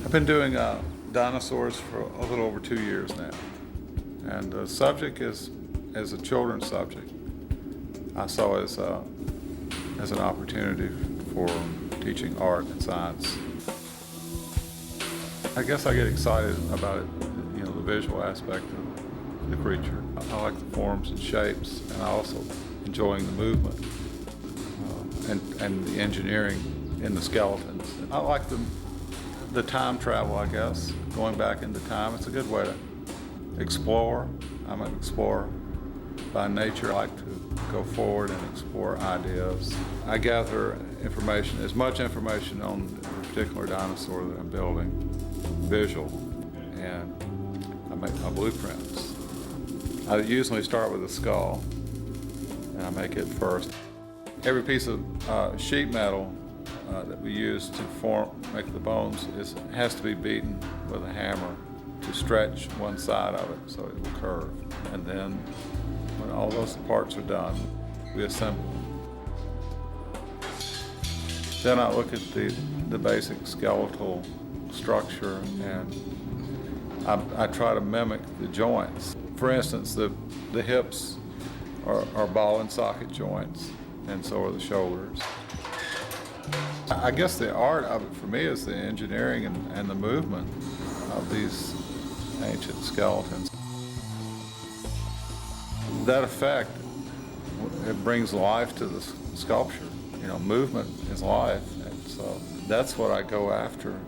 I've been doing Dinosaurs for a little over 2 years now. And the subject is a children's subject. I saw it as an opportunity for teaching art and science. I guess I get excited about it, the visual aspect of the creature. I like the forms and shapes, and I also enjoying the movement and the engineering in the skeletons. I like the time travel, I guess, going back into time. It's a good way to explore. I'm an explorer by nature. I like to go forward and explore ideas. I gather information, as much information on the particular dinosaur that I'm building, visual, and I make my blueprints. I usually start with a skull, and I make it first. Every piece of sheet metal that we use to make the bones has to be beaten with a hammer to stretch one side of it so it will curve. And then when all those parts are done, we assemble them. Then I look at the basic skeletal structure, and I try to mimic the joints. For instance, the hips are ball and socket joints, and so are the shoulders. I guess the art of it for me is the engineering and the movement of these ancient skeletons. That effect, it brings life to the sculpture. Movement is life, and so that's what I go after.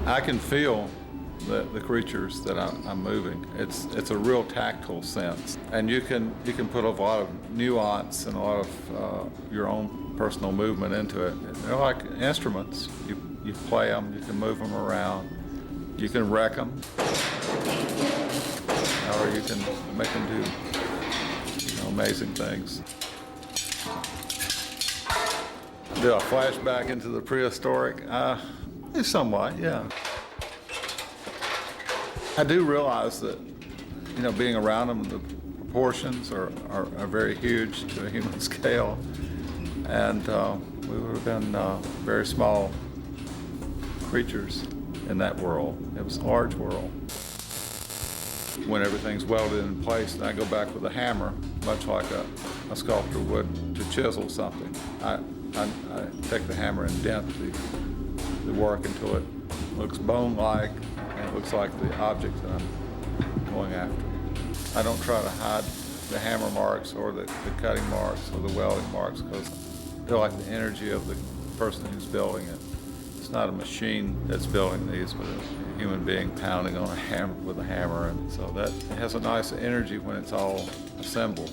I can feel the creatures that I'm moving. It's a real tactile sense, and you can put a lot of nuance and a lot of your own personal movement into it. They're like instruments. You play them, you can move them around, you can wreck them, or you can make them do amazing things. Do a flashback into the prehistoric? Somewhat, yeah. I do realize that, being around them, the proportions are very huge to a human scale, and we would have been very small creatures in that world. It was a large world. When everything's welded in place, and I go back with a hammer, much like a sculptor would to chisel something. I take the hammer and dent the work until it looks bone-like, and it looks like the object that I'm going after. I don't try to hide the hammer marks or the cutting marks or the welding marks, because they're like the energy of the person who's building it. It's not a machine that's building these, but a human being pounding on a hammer with a hammer, and so that it has a nice energy when it's all assembled.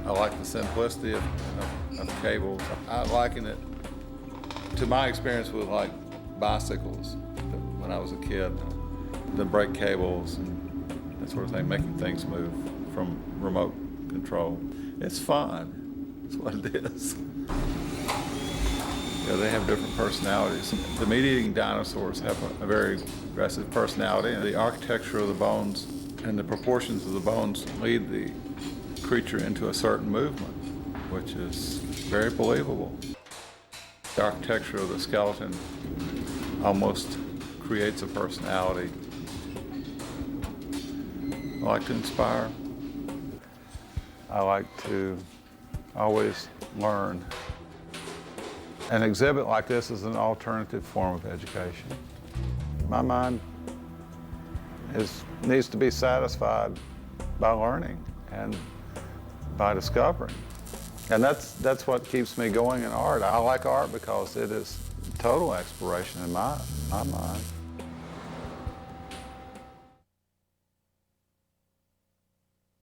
I like the simplicity of cables. I liken it to my experience with like bicycles when I was a kid, the brake cables and that sort of thing, making things move from remote control. It's fun. That's what it is. They have different personalities. The meat-eating dinosaurs have a very aggressive personality, and the architecture of the bones and the proportions of the bones lead the creature into a certain movement, which is very believable. The architecture of the skeleton almost creates a personality. I like to inspire. I like to always learn. An exhibit like this is an alternative form of education. My mind needs to be satisfied by learning and by discovering. And that's what keeps me going in art. I like art because it is total exploration in my mind.